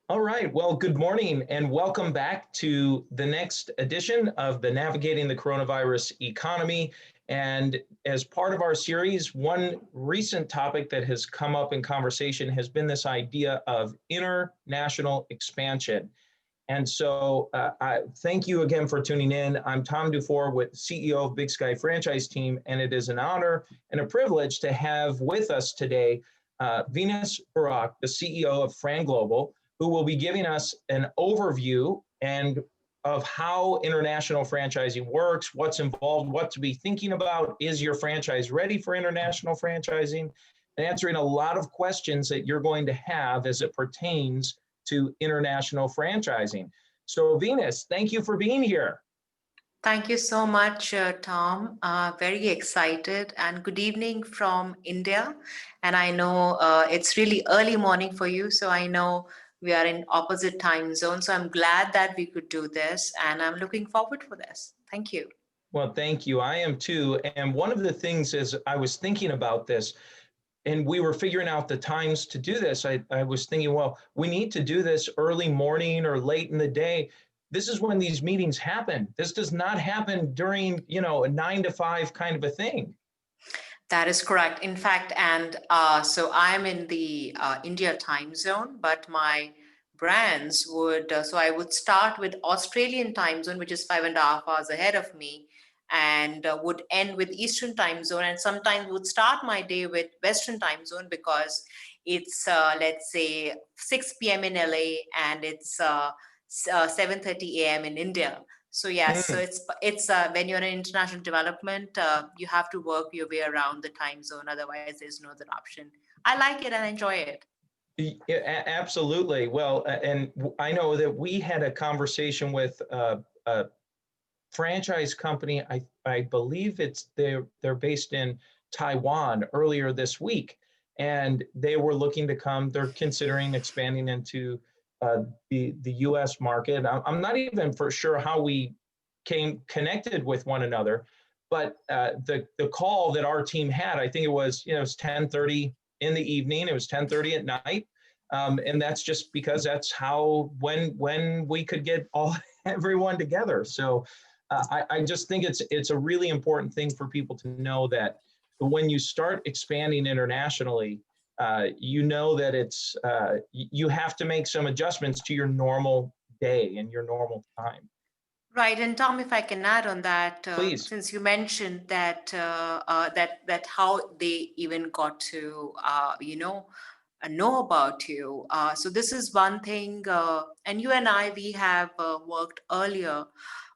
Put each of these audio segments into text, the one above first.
All right. Well, good morning and welcome back to the next edition of the Navigating the Coronavirus Economy. And as part of our series, one recent topic that has come up in conversation has been this idea of international expansion. And so I thank you again for tuning in. I'm Tom Dufour, CEO of Big Sky Franchise Team, and it is an honor and a privilege to have with us today Venus Barak, the CEO of FranGlobal, who will be giving us an overview and of how international franchising works, what's involved, what to be thinking about. Is your franchise ready for international franchising? And answering a lot of questions that you're going to have as it pertains to international franchising. So Venus, thank you for being here. Thank you so much, Tom. Very excited, and good evening from India. And I know it's really early morning for you, so I know we are in opposite time zones. So I'm glad that we could do this, and I'm looking forward for this. Thank you. Well, thank you. I am too. And one of the things is I was thinking about this, and we were figuring out the times to do this. I was thinking, well, we need to do this early morning or late in the day. This is when these meetings happen. This does not happen during, a 9 to 5 kind of a thing. That is correct. In fact, and so I'm in the India time zone, but my brands would, so I would start with Australian time zone, which is 5.5 hours ahead of me, and would end with Eastern time zone, and sometimes would start my day with Western time zone because it's, let's say, 6 p.m. in LA and it's 7:30 a.m. in India. So yes, so it's when you're in international development, you have to work your way around the time zone. Otherwise, there's no other option. I like it and enjoy it. Yeah, absolutely. Well, and I know that we had a conversation with a franchise company. I believe they're based in Taiwan earlier this week, and they were looking to come. They're considering expanding into the U.S. market. I'm not even for sure how we came connected with one another, but the call that our team had, I think it was 10:30 in the evening. It was 10:30 at night, and that's just because that's how when we could get everyone together. So I just think it's a really important thing for people to know that when you start expanding internationally, that it's you have to make some adjustments to your normal day and your normal time. Right, and Tom, if I can add on that, Please. since you mentioned that that how they even got to know about you. So this is one thing, and you and I, we have worked earlier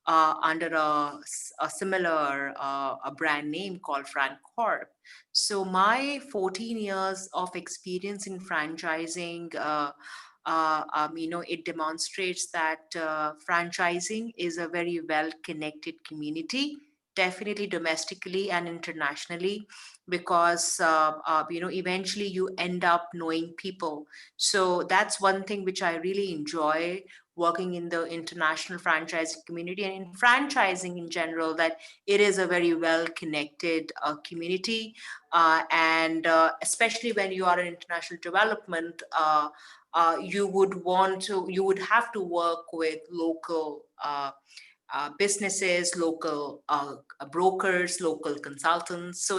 under a similar a brand name called FranCorp. So my 14 years of experience in franchising, it demonstrates that franchising is a very well-connected community, definitely domestically and internationally, because eventually you end up knowing people. So that's one thing which I really enjoy working in the international franchising community and in franchising in general, that it is a very well connected community, and especially when you are in international development, you would have to work with local businesses, local brokers, local consultants.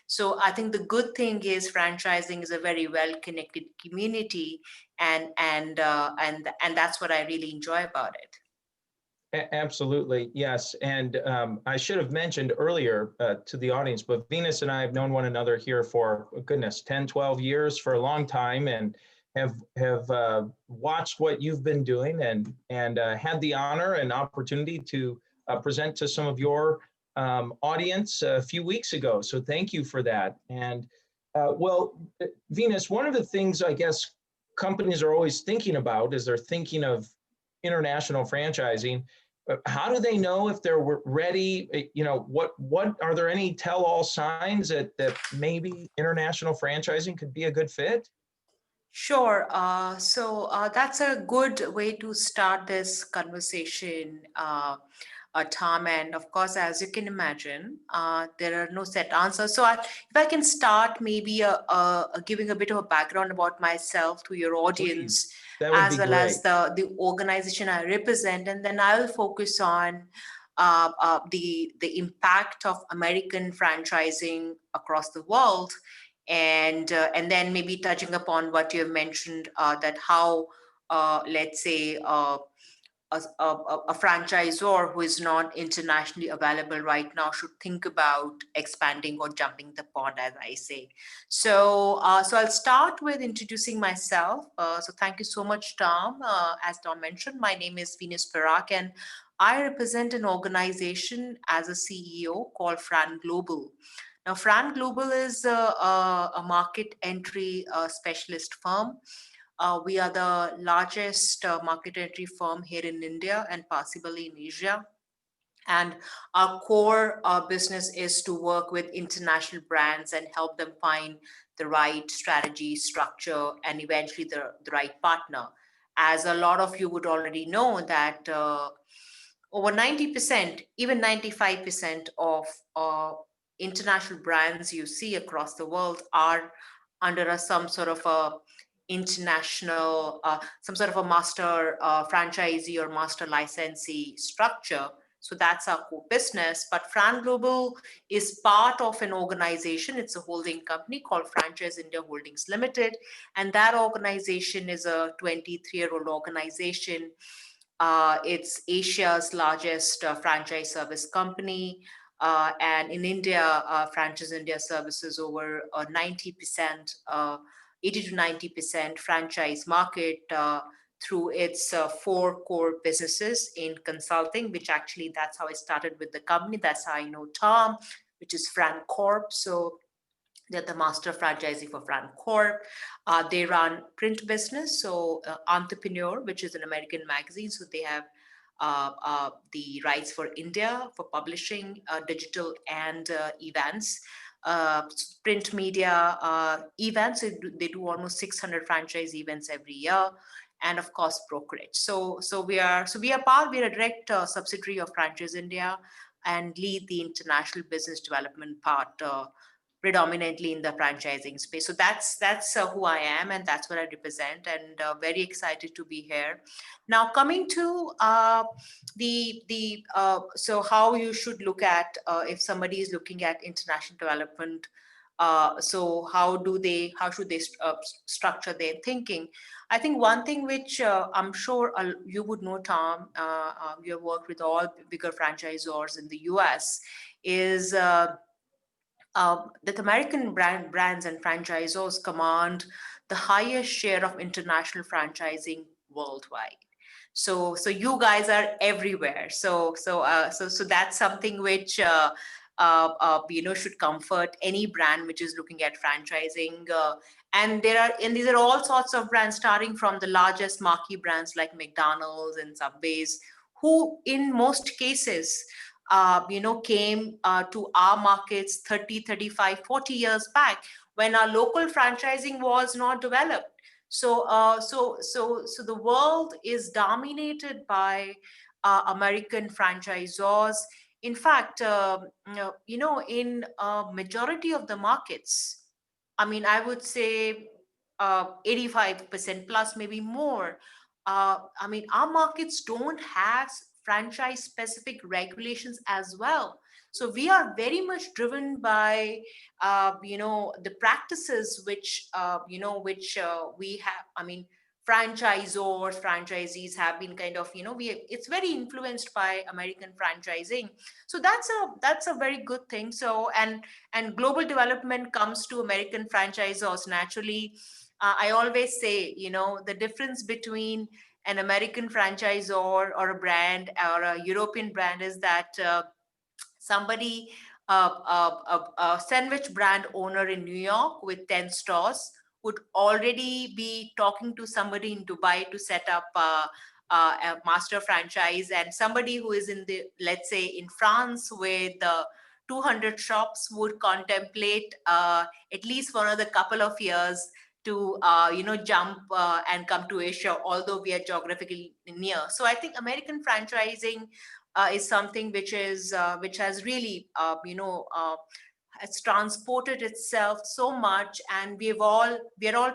So I think the good thing is franchising is a very well-connected community, and that's what I really enjoy about it. Absolutely, yes. And I should have mentioned earlier to the audience, but Venus and I have known one another here for, goodness, 10, 12 years, for a long time, and have watched what you've been doing and had the honor and opportunity to present to some of your audience a few weeks ago. So thank you for that. And Venus, one of the things I guess companies are always thinking about as they're thinking of international franchising. How do they know if they're ready? What are there any tell-all signs that maybe international franchising could be a good fit? Sure. So that's a good way to start this conversation. Tom. And of course, as you can imagine, there are no set answers. So if I can start maybe giving a bit of a background about myself to your Please, audience, that would as be well as great. the organization I represent, and then I'll focus on the impact of American franchising across the world, and then maybe touching upon what you have mentioned, that how let's say a franchisor who is not internationally available right now should think about expanding or jumping the pond, as I say. So I'll start with introducing myself. So thank you so much, Tom. As Tom mentioned, my name is Barak, and I represent an organization as a CEO called FranGlobal. Now, FranGlobal is a market entry specialist firm. We are the largest market entry firm here in India and possibly in Asia. And our core business is to work with international brands and help them find the right strategy, structure, and eventually the right partner. As a lot of you would already know that over 90%, even 95% of international brands you see across the world are under some sort of a international, some sort of a master franchisee or master licensee structure. So that's our core business. But Fran Global is part of an organization. It's a holding company called Franchise India Holdings Limited. And that organization is a 23-year-old organization. It's Asia's largest franchise service company. And in India, Franchise India services over 90%, 80 to 90% franchise market through its four core businesses in consulting, which actually that's how I started with the company. That's how I know Tom, which is Fran Corp. So they're the master franchisee for Fran Corp. They run print business, so Entrepreneur, which is an American magazine. So they have the rights for India for publishing digital and events. Print media events. They do almost 600 franchise events every year, and of course brokerage. So we are a direct subsidiary of Franchise India and lead the international business development part predominantly in the franchising space. So that's who I am, and that's what I represent, and very excited to be here. Now, coming to the so how you should look at if somebody is looking at international development. So how should they structure their thinking? I think one thing which I'm sure you would know, Tom, you have worked with all bigger franchisors in the US, is that American brands and franchisors command the highest share of international franchising worldwide. So you guys are everywhere. So that's something which should comfort any brand which is looking at franchising. And these are all sorts of brands, starting from the largest marquee brands like McDonald's and Subways, who in most cases came to our markets 30, 35, 40 years back when our local franchising was not developed. So the world is dominated by American franchisors. In fact, in a majority of the markets, I mean, I would say 85% plus, maybe more. I mean, our markets don't have franchise specific regulations as well. So we are very much driven by, the practices which, we have. I mean, franchisors, franchisees have been kind of, it's very influenced by American franchising. So that's a very good thing. So and global development comes to American franchisors naturally. I always say, the difference between an American franchisor or a brand or a European brand is that somebody, a sandwich brand owner in New York with 10 stores would already be talking to somebody in Dubai to set up a master franchise, and somebody who is in the, let's say, in France with 200 shops would contemplate at least for another couple of years to jump and come to Asia, although we are geographically near. So I think American franchising is something which has really has transported itself so much, and we're all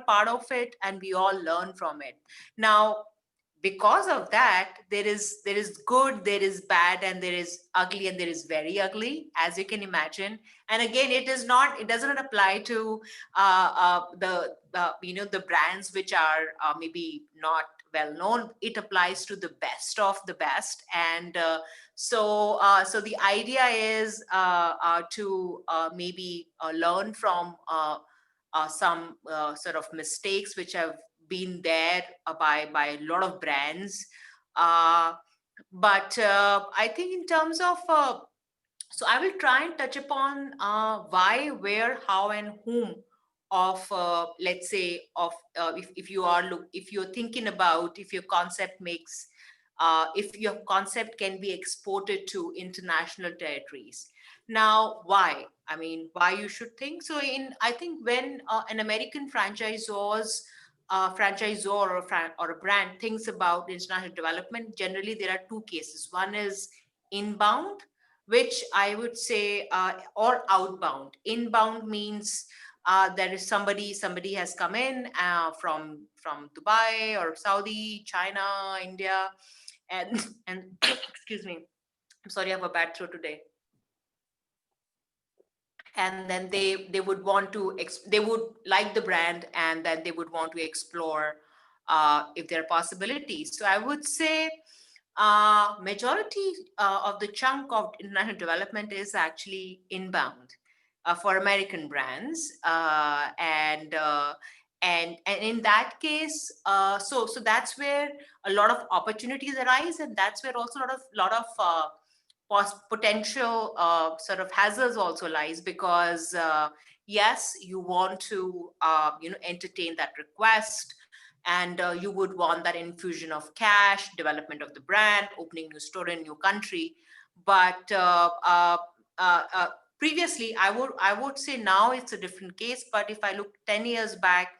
part of it, and we all learn from it. Now, because of that, there is good, there is bad, and there is ugly, and there is very ugly, as you can imagine. And again, it does not apply to the brands which are maybe not well known. It applies to the best of the best. And so the idea is to maybe learn from some sort of mistakes which have been there by a lot of brands. Uh, but I think in terms of so I will try and touch upon why, where, how, and whom of let's say of if you are if you're thinking about if your concept makes if your concept can be exported to international territories. Now, why? I mean, why you should think so? I think when an American franchisor or a brand thinks about international development, generally there are two cases. One is inbound, which I would say, or outbound. Inbound means there is somebody has come in from Dubai or Saudi, China, India, and excuse me, I'm sorry, I have a bad throat today. And then they would want to they would like the brand, and then they would want to explore if there are possibilities. So I would say majority of the chunk of international development is actually inbound for American brands, and in that case, so that's where a lot of opportunities arise, and that's where also a lot of potential sort of hazards also lies, because yes, you want to entertain that request, and you would want that infusion of cash, development of the brand, opening new store in new country. But uh, uh, previously, I would say now it's a different case. But if I look 10 years back,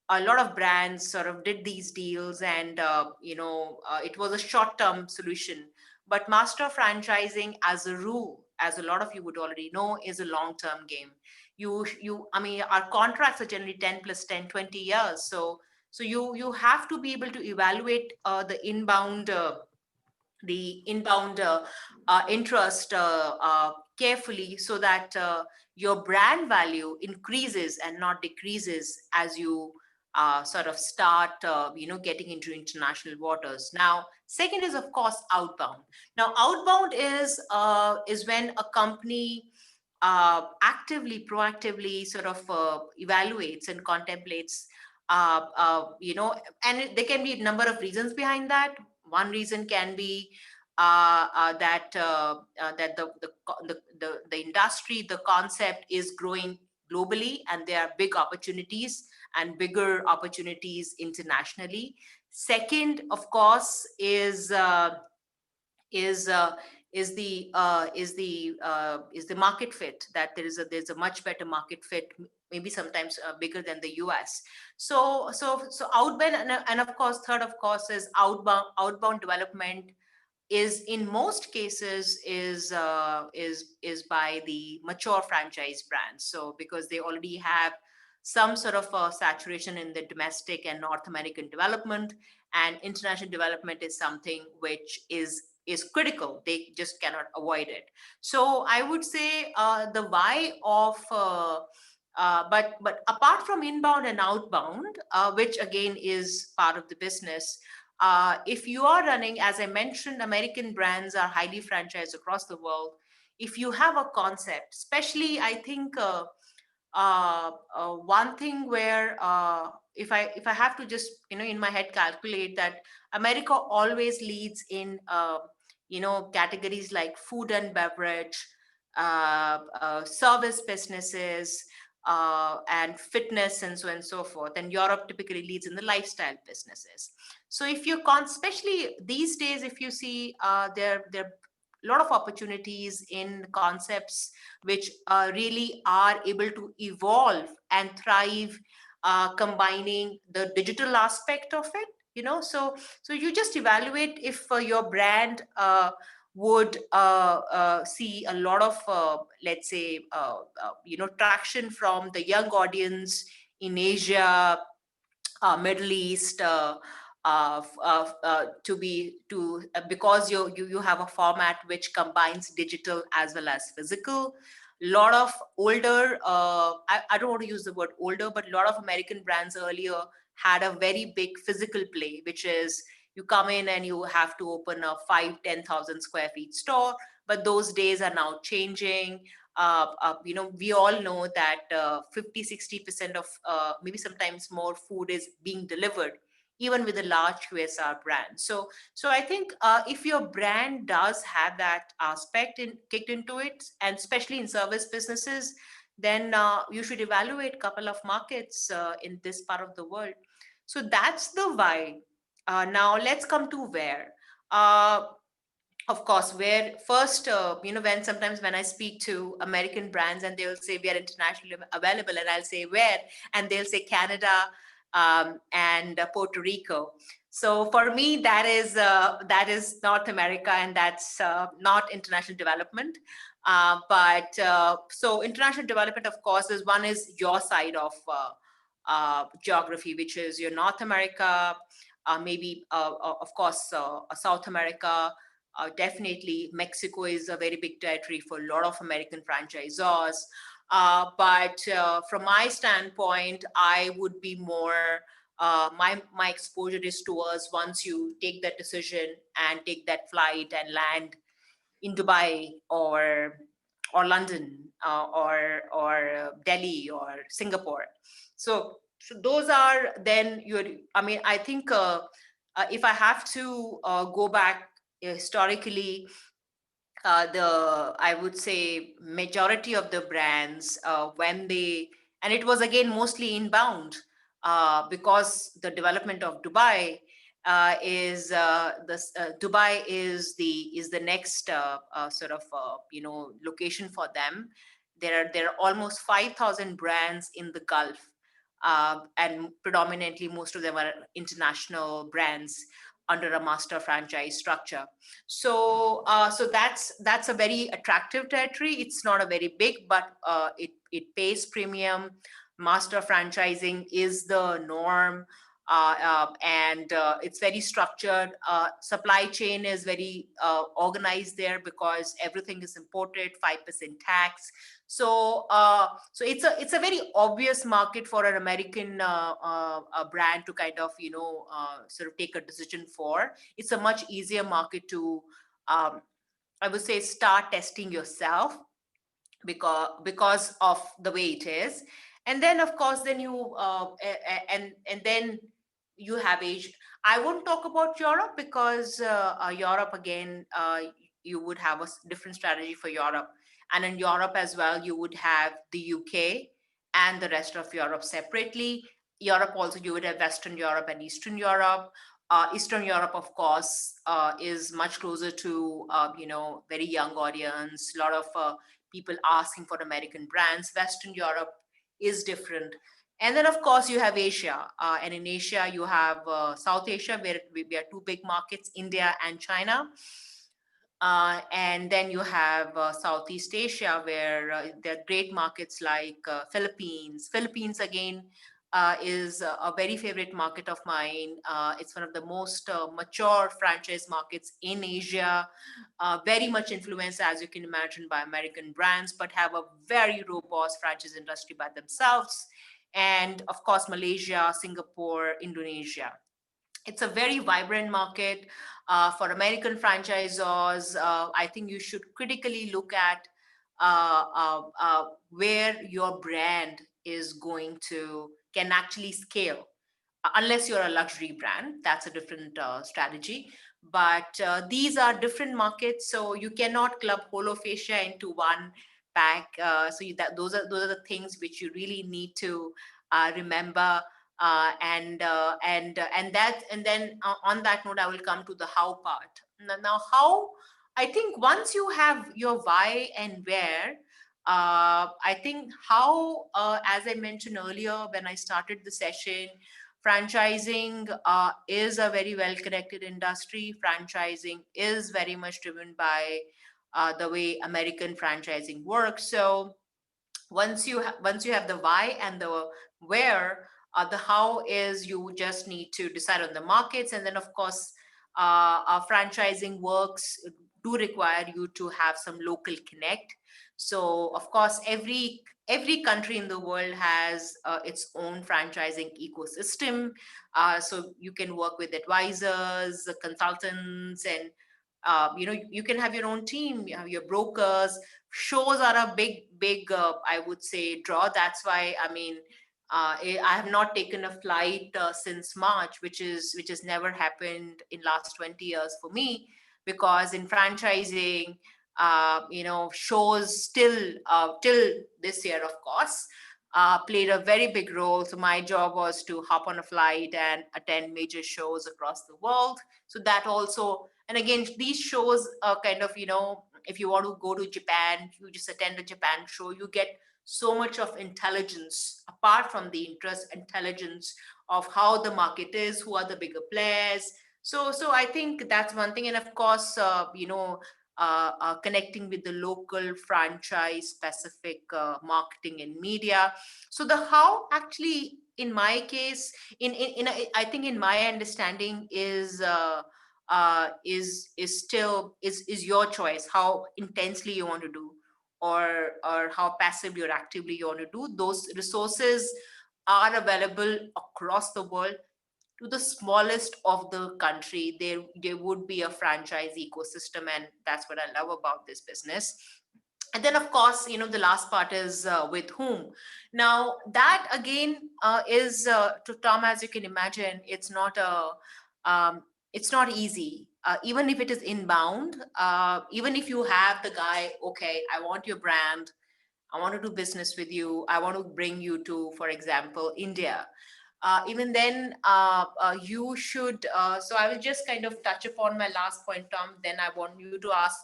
a lot of brands sort of did these deals, and it was a short-term solution. But master franchising, as a rule, as a lot of you would already know, is a long-term game. I mean, our contracts are generally 10 plus 10, 20 years. So you have to be able to evaluate the inbound interest carefully, so that your brand value increases and not decreases as you sort of start getting into international waters. Now, second is, of course, outbound. Now, outbound is when a company actively, proactively sort of evaluates and contemplates, and there can be a number of reasons behind that. One reason can be that the industry, the concept is growing globally, and there are big opportunities and bigger opportunities internationally. Second, of course, is uh, is the market fit, that there's a much better market fit, maybe sometimes bigger than the US. So outbound, and of course, third, of course, is outbound development is, in most cases, is by the mature franchise brands. So because they already have some sort of saturation in the domestic and North American development, and international development is something which is critical. They just cannot avoid it. So I would say the why of but apart from inbound and outbound, which again is part of the business, if you are running, as I mentioned, American brands are highly franchised across the world. If you have a concept, especially, I think one thing where if I have to just in my head calculate that America always leads in categories like food and beverage, service businesses, and fitness, and so on and so forth. And Europe typically leads in the lifestyle businesses. So if you especially these days, if you see, there are a lot of opportunities in concepts which really are able to evolve and thrive, combining the digital aspect of it. So you just evaluate if your brand would see a lot of, let's say, traction from the young audience in Asia, Middle East, to be to because you have a format which combines digital as well as physical. Lot of older, I don't want to use the word older, but a lot of American brands earlier had a very big physical play, which is you come in and you have to open a 5-10,000 square feet store. But those days are now changing. We all know that 50-60% of, maybe sometimes more, food is being delivered even with a large QSR brand. So I think if your brand does have that aspect kicked into it, and especially in service businesses, then you should evaluate a couple of markets in this part of the world. So that's the why. Now let's come to where. Uh, of course, where first, when sometimes when I speak to American brands and they'll say we are internationally available, and I'll say where, and they'll say Canada, and Puerto Rico. So for me, that is North America, and that's not international development. So international development, of course, is one is your side of geography, which is your North America, maybe of course South America. Definitely, Mexico is a very big territory for a lot of American franchisors. But from my standpoint, I would be more. My exposure is towards once you take that decision and take that flight and land in Dubai or London, or Delhi or Singapore. So those are then your. I mean, I think if I have to go back historically, the I would say majority of the brands, when they, and it was again mostly inbound, because the development of Dubai Dubai is the next sort of location for them. There are almost 5,000 brands in the Gulf, and predominantly most of them are international brands under a master franchise structure. So that's a very attractive territory. It's not a very big, but it pays premium. Master franchising is the norm, and it's very structured. Supply chain is very organized there because everything is imported, 5% tax. So it's a very obvious market for an American brand to kind of sort of take a decision for. It's a much easier market to, I would say, start testing yourself, because of the way it is. And then of course then you and then you have Asia. I won't talk about Europe because Europe again, you would have a different strategy for Europe. And in Europe as well, you would have the UK and the rest of Europe separately. Europe also, you would have Western Europe and Eastern Europe. Eastern Europe, of course, is much closer to very young audience. A lot of people asking for American brands. Western Europe is different. And then, of course, you have Asia. And in Asia, you have South Asia, where we are two big markets, India and China. And then you have Southeast Asia, where there are great markets like Philippines. Philippines, again, is a very favorite market of mine. It's one of the most mature franchise markets in Asia, very much influenced, as you can imagine, by American brands, but have a very robust franchise industry by themselves. And of course, Malaysia, Singapore, Indonesia. It's a very vibrant market for American franchisors. I think you should critically look at where your brand is going to can actually scale. Unless you're a luxury brand, that's a different strategy. But these are different markets, so you cannot club whole of Asia into one pack. Those are the things which you really need to remember. And then on that note, I will come to the how part. Now, how, I think once you have your why and where, I think how, as I mentioned earlier when I started the session, Franchising is a very well-connected industry. Franchising is very much driven by the way American franchising works. So once you have the why and the where, the how is you just need to decide on the markets, and then of course, franchising works do require you to have some local connect. So of course, every country in the world has its own franchising ecosystem. So you can work with advisors, consultants, and you can have your own team, you have your brokers. Shows are a big I would say draw. That's why, I mean, I have not taken a flight since March, which has never happened in last 20 years for me, because in franchising, shows still till this year, of course, played a very big role. So my job was to hop on a flight and attend major shows across the world. So that also, and again, these shows are kind of, if you want to go to Japan, you just attend a Japan show, you get so much of intelligence apart from the interest intelligence of how the market is, who are the bigger players. So I think that's one thing. And of course, connecting with the local franchise specific marketing and media. So the how actually, in my case, I think in my understanding is still is your choice how intensely you want to do, or how passively or actively you want to do. Those resources are available across the world. To the smallest of the country, there would be a franchise ecosystem, and that's what I love about this business. And then of course, the last part is with whom. Now that again is to Tom, as you can imagine, it's not easy. Even if it is inbound, even if you have the guy, okay, I want your brand, I want to do business with you, I want to bring you to, for example, India. Even then, you should. So I will just kind of touch upon my last point, Tom. Then I want you to ask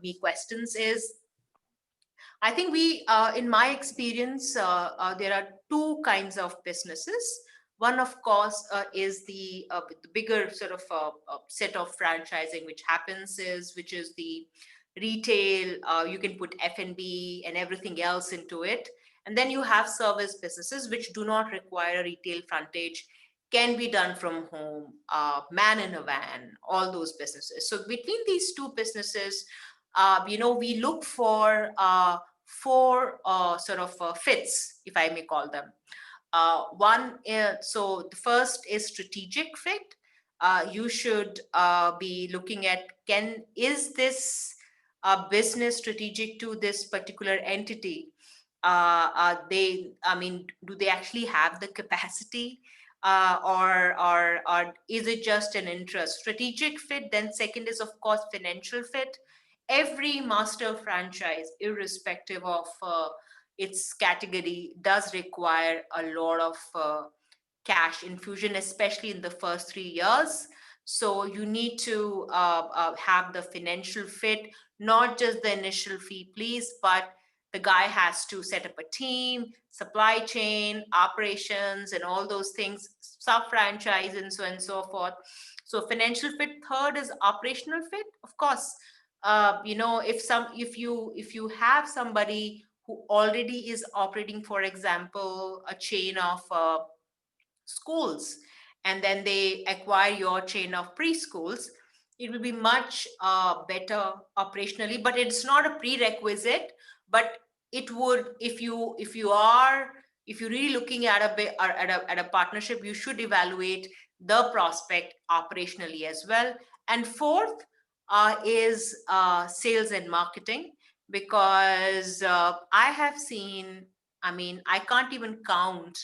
me questions. Is I think in my experience, there are two kinds of businesses. One, of course, is the bigger sort of set of franchising, which is the retail. You can put F&B and everything else into it. And then you have service businesses, which do not require retail frontage, can be done from home, man in a van, all those businesses. So between these two businesses, we look for four sort of fits, if I may call them. So the first is strategic fit. You should be looking at, is this business strategic to this particular entity? I mean, do they actually have the capacity? Or is it just an interest? Strategic fit. Then second is, of course, financial fit. Every master franchise, irrespective of its category, does require a lot of cash infusion, especially in the first 3 years. So you need to have the financial fit, not just the initial fee, please, but the guy has to set up a team, supply chain, operations, and all those things, sub franchise, and so forth. So financial fit. Third is operational fit. Of course, if you have somebody who already is operating, for example, a chain of schools, and then they acquire your chain of preschools, it will be much better operationally. But it's not a prerequisite, but it would, if you're really looking at a partnership, you should evaluate the prospect operationally as well. And fourth is sales and marketing, because I have seen, I mean, I can't even count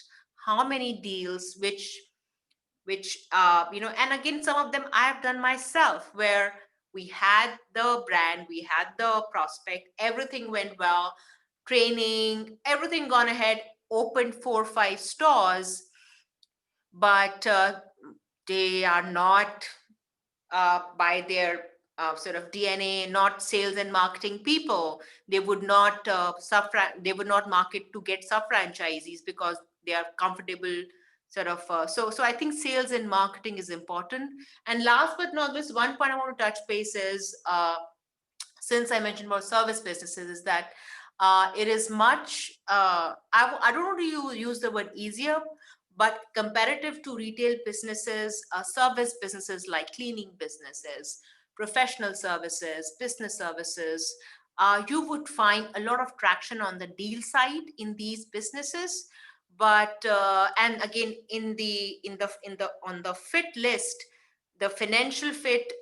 how many deals which and again, some of them I have done myself, where we had the brand, we had the prospect, everything went well, training, everything gone ahead, opened 4 or 5 stores, but they are not by their sort of DNA, not sales and marketing people. They would not they would not market to get sub franchisees, because they are comfortable sort of so I think sales and marketing is important. And last but not least, one point I want to touch base is, since I mentioned about service businesses, is that it is much, I don't want to use the word easier, but comparative to retail businesses, service businesses like cleaning businesses, professional services, business services, you would find a lot of traction on the deal side in these businesses. But and again, on the fit list, the financial fit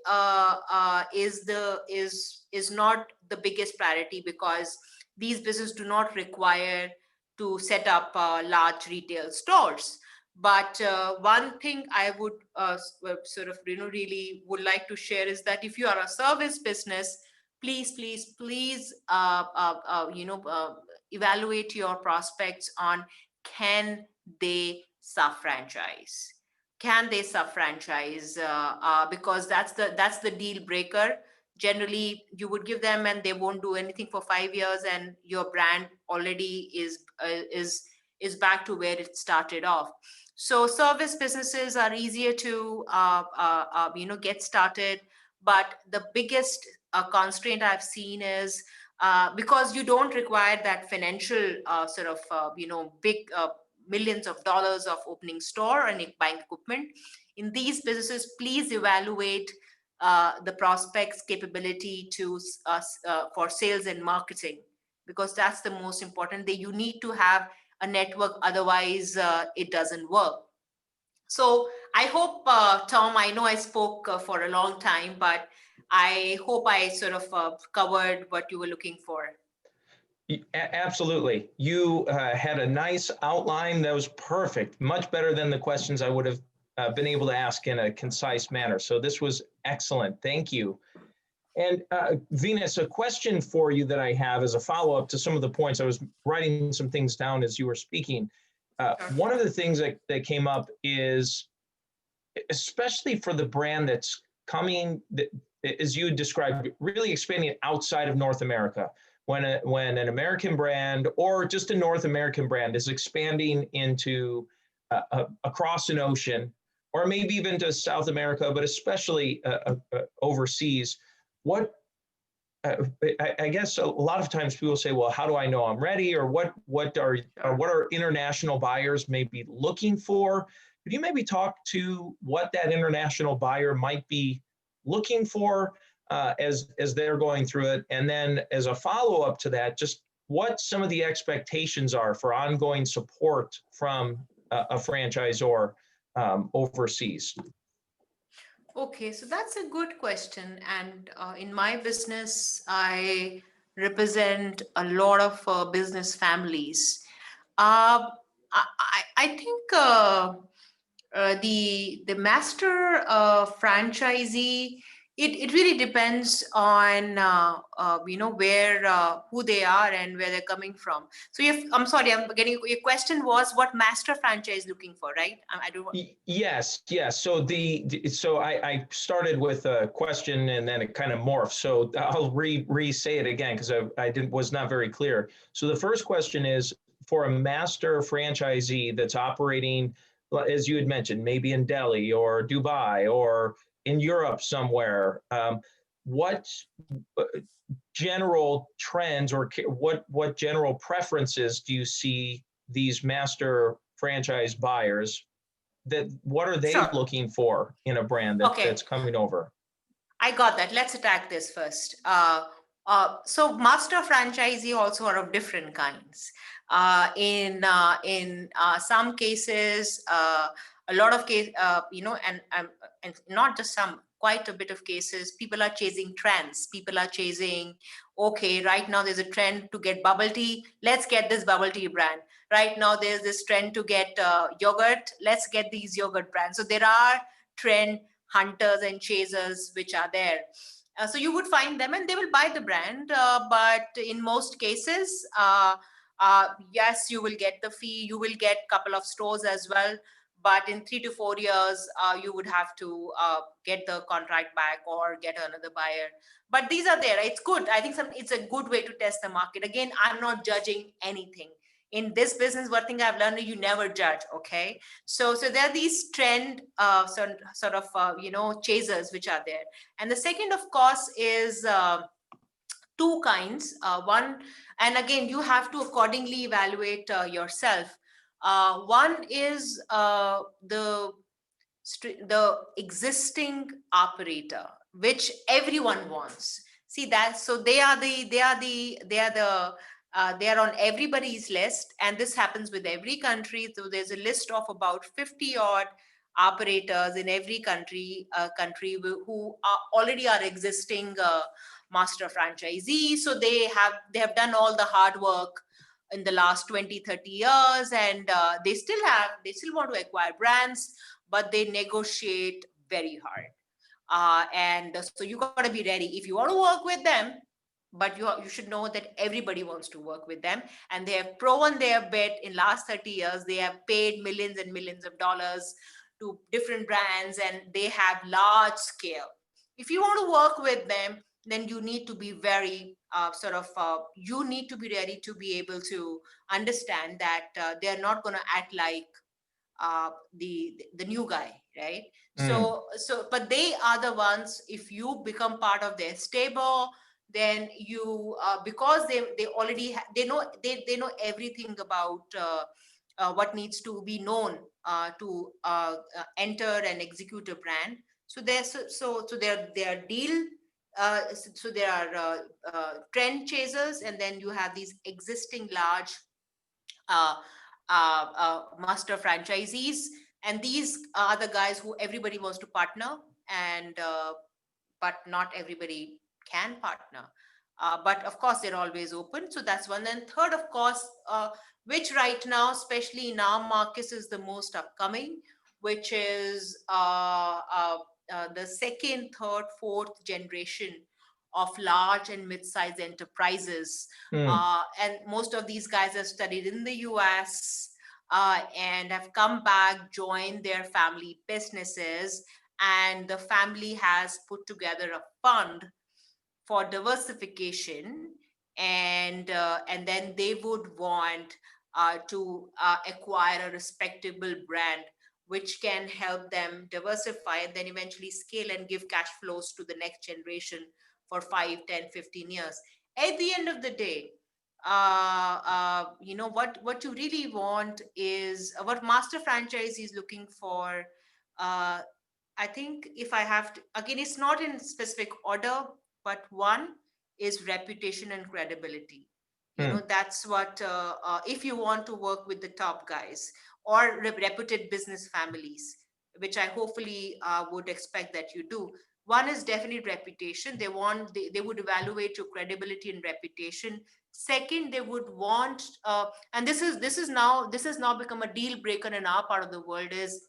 is not the biggest priority, because these businesses do not require to set up large retail stores. But one thing I would sort of really would like to share is that if you are a service business, please evaluate your prospects on, can they sub-franchise? Can they sub-franchise? Because that's the deal breaker. Generally, you would give them and they won't do anything for 5 years, and your brand already is back to where it started off. So service businesses are easier to get started, but the biggest constraint I've seen is, because you don't require that financial sort of big millions of dollars of opening store and buying equipment. In these businesses, please evaluate the prospects' capability to for sales and marketing, because that's the most important. You need to have a network, otherwise it doesn't work. So I hope, Tom, I know I spoke for a long time, but I hope I sort of covered what you were looking for. Absolutely. You had a nice outline that was perfect, much better than the questions I would have been able to ask in a concise manner. So this was excellent. Thank you. And Venus, a question for you that I have as a follow-up to some of the points. I was writing some things down as you were speaking. One of the things that came up is, especially for the brand that's coming, as you described, really expanding outside of North America. When an American brand or just a North American brand is expanding into across an ocean, or maybe even to South America, but especially overseas, what I guess a lot of times people say, well, how do I know I'm ready, or what are international buyers maybe looking for? Could you maybe talk to what that international buyer might be looking for as they're going through it? And then as a follow-up to that, just what some of the expectations are for ongoing support from a franchisor overseas. Okay, so that's a good question. And in my business, I represent a lot of business families. I think the master franchisee, it really depends on where who they are and where they're coming from. So I'm sorry, I'm getting, your question was what master franchise looking for, right? I don't. Yes. So I started with a question and then it kind of morphed. So I'll re-say it again because I was not very clear. So the first question is for a master franchisee that's operating, as you had mentioned, maybe in Delhi or Dubai or in Europe somewhere, what general trends or what general preferences do you see these master franchise buyers, what are they looking for in a brand that's coming over? I got that. Let's attack this first. So master franchisee also are of different kinds. In some cases, a lot of case, and not just some, quite a bit of cases, people are chasing trends. People are chasing, okay, right now there's a trend to get bubble tea. Let's get this bubble tea brand. Right now there's this trend to get yogurt. Let's get these yogurt brands. So there are trend hunters and chasers which are there. So you would find them and they will buy the brand. But in most cases, yes, you will get the fee. You will get a couple of stores as well. But in 3 to 4 years, you would have to get the contract back or get another buyer. But these are there. It's good. I think it's a good way to test the market. Again, I'm not judging anything. in this business, one thing I've learned is you never judge. Okay, so there are these trend sort of chasers which are there, and the second, of course, is two kinds. One, and again, you have to accordingly evaluate yourself. One is the existing operator, which everyone wants. See that? So they are on everybody's list, and this happens with every country. So there's a list of about 50 odd operators in every country who are already are existing master franchisees. So they have done all the hard work in the last 20-30 years, and they still want to acquire brands, but they negotiate very hard. And so you got to be ready if you want to work with them. But you should know that everybody wants to work with them, and they have proven their bet in last 30 years. They have paid millions and millions of dollars to different brands, and they have large scale. If you want to work with them, then you need to be very you need to be ready to be able to understand that they're not going to act like the new guy, right? Mm. But they are the ones. If you become part of their stable, then you because they already they know everything about what needs to be known to enter and execute a brand. So there's so their deal. So there are trend chasers, and then you have these existing large uh, master franchisees, and these are the guys who everybody wants to partner, and but not everybody can partner. But of course, they're always open. So that's one. And third, of course, which right now, especially in our markets, is the most upcoming, which is the second, third, fourth generation of large and mid-sized enterprises. Mm. And most of these guys have studied in the US and have come back, joined their family businesses, and the family has put together a fund for diversification, and then they would want to acquire a respectable brand which can help them diversify and then eventually scale and give cash flows to the next generation for 5, 10, 15 years. At the end of the day, what you really want is what master franchise is looking for. uh, I think if I have to, again, it's not in specific order, but one is reputation and credibility. Mm. That's what, if you want to work with the top guys or reputed business families, which I hopefully would expect that you do. One is definitely reputation. They would evaluate your credibility and reputation. Second, they would want, and this has now become a deal breaker in our part of the world, is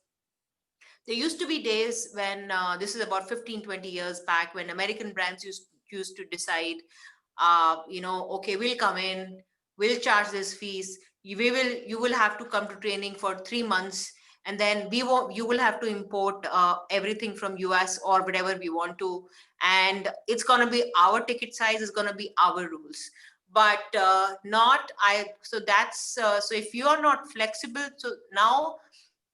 there used to be days when this is about 15-20 years back, when American brands used to decide, okay, we'll come in, we'll charge this fees. You will have to come to training for 3 months, and then you will have to import everything from US or whatever we want to, and it's going to be our ticket size, is going to be our rules. But not I. So that's so if you are not flexible, so now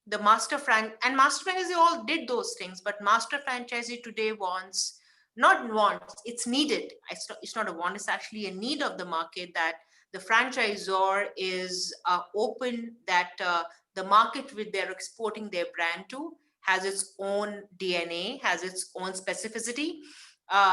the master franchisee all did those things, but master franchisee today wants, not wants, it's needed. It's not a want, it's actually a need of the market, that the franchisor is open, that the market which they're exporting their brand to has its own DNA, has its own specificity.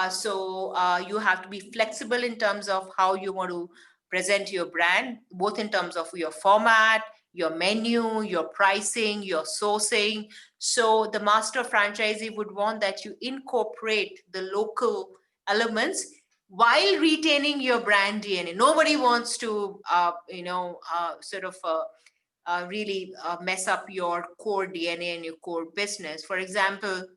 So you have to be flexible in terms of how you want to present your brand, both in terms of your format, your menu, your pricing, your sourcing. So the master franchisee would want that you incorporate the local elements while retaining your brand DNA. Nobody wants to, really mess up your core DNA and your core business. For example,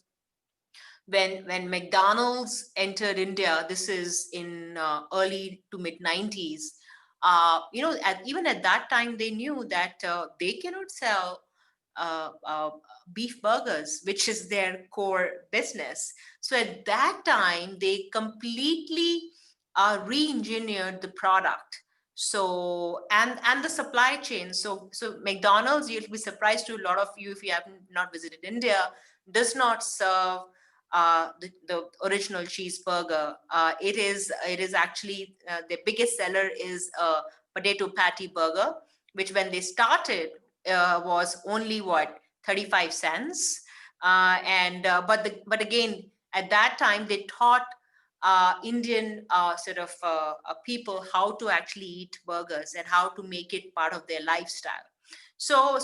when McDonald's entered India, this is in early to mid 90s. Even at that time, they knew that they cannot sell beef burgers, which is their core business. So at that time, they completely re-engineered the product So and the supply chain. So McDonald's, you'll be surprised to a lot of you if you have not visited India, does not serve the original cheeseburger. It is actually the biggest seller is a potato patty burger, which when they started was only what 35 cents. But again, at that time they taught Indian people how to actually eat burgers and how to make it part of their lifestyle. So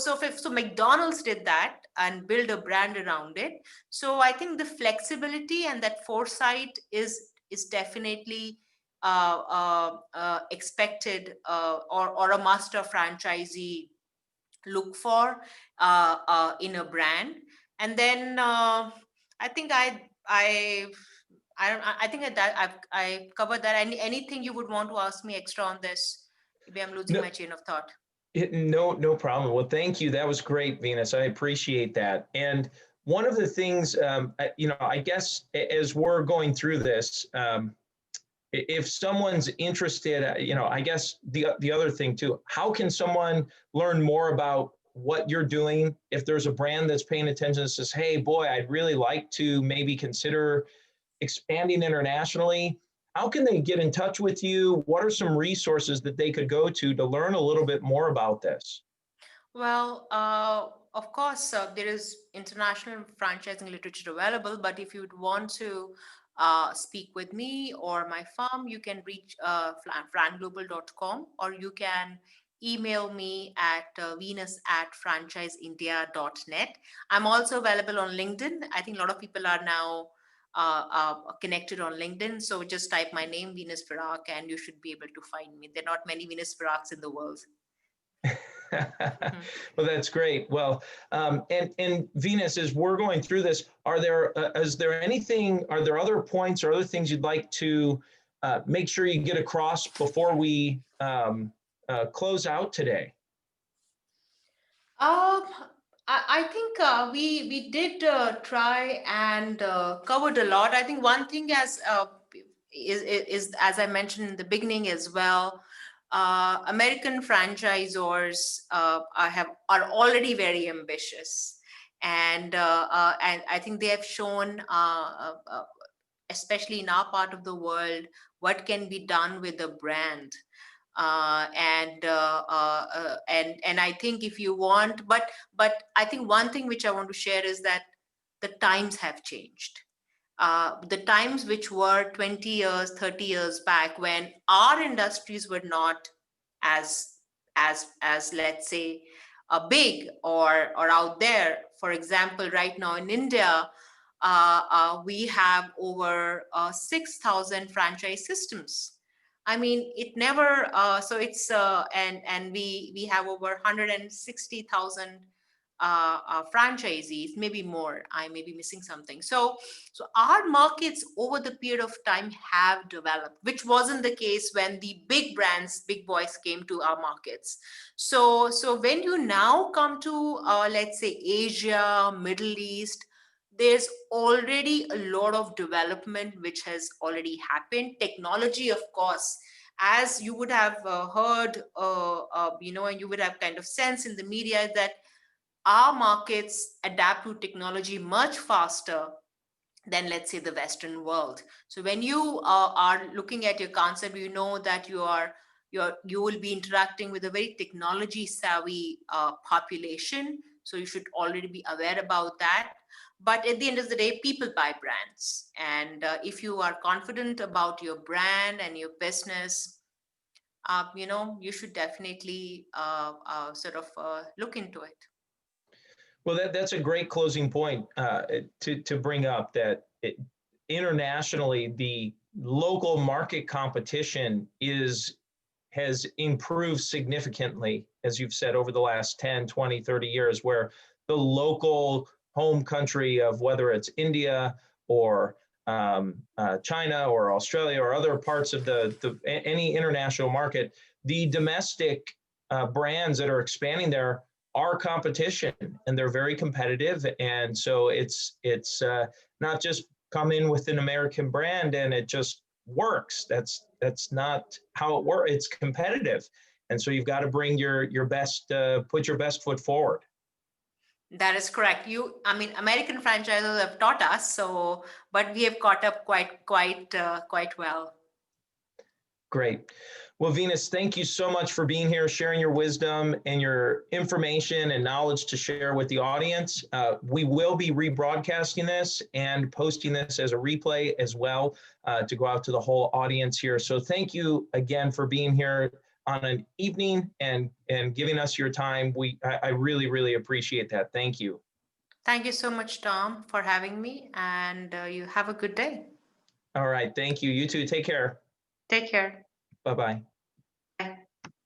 McDonald's did that and build a brand around it. So I think the flexibility and that foresight is definitely expected, or a master franchisee look for in a brand. And then I think I think that I covered that. Anything you would want to ask me extra on this? Maybe I'm losing No, my chain of thought. no problem. Well, thank you. That was great, Venus. I appreciate that. And one of the things, I guess as we're going through this, if someone's interested, I guess the other thing too, how can someone learn more about what you're doing? If there's a brand that's paying attention that says, hey, boy, I'd really like to maybe consider expanding internationally, how can they get in touch with you? What are some resources that they could go to learn a little bit more about this? Well, of course, there is international franchising literature available, but if you'd want to speak with me or my firm, you can reach franglobal.com, or you can email me at venus@franchiseindia.net. I'm also available on LinkedIn. I think a lot of people are now connected on LinkedIn. So just type my name, Venus Barak, and you should be able to find me. There are not many Venus Baraks in the world. Mhm. Well, that's great. Well, and Venus, as we're going through this, are there other points or other things you'd like to make sure you get across before we close out today? Um, I think we did try and covered a lot. I think one thing is as I mentioned in the beginning as well, American franchisors are already very ambitious, and I think they have shown, especially in our part of the world, what can be done with a brand. And I think if you want, but I think one thing which I want to share is that the times have changed. The times which were 20 years, 30 years back, when our industries were not as as let's say big or out there. For example, right now in India, we have over 6,000 franchise systems. I mean, it never. So it's and we have over 160,000 franchisees, maybe more. I may be missing something. So our markets over the period of time have developed, which wasn't the case when the big brands, big boys came to our markets. So when you now come to let's say Asia, Middle East, there's already a lot of development which has already happened. Technology, of course, as you would have heard, and you would have kind of sensed in the media, that our markets adapt to technology much faster than, let's say, the Western world. So when you are looking at your concept, you know that you will be interacting with a very technology savvy population. So you should already be aware about that. But at the end of the day, people buy brands, and if you are confident about your brand and your business, you should definitely look into it. Well, that's a great closing point to bring up that internationally, the local market competition has improved significantly, as you've said, over the last 10, 20, 30 years, where the local home country of whether it's India or China or Australia or other parts of any international market, the domestic brands that are expanding there are competition, and they're very competitive. And so it's not just come in with an American brand and it just works. That's not how it works. It's competitive. And so you've got to bring your best, put your best foot forward. That is correct. I mean, American franchisors have taught us, so, but we have caught up quite well. Great. Well, Venus, thank you so much for being here, sharing your wisdom and your information and knowledge to share with the audience. We will be rebroadcasting this and posting this as a replay as well to go out to the whole audience here. So thank you again for being here on an evening and giving us your time. I really, really appreciate that. Thank you. Thank you so much, Tom, for having me, and you have a good day. All right. Thank you. You too. Take care. Take care. Bye-bye.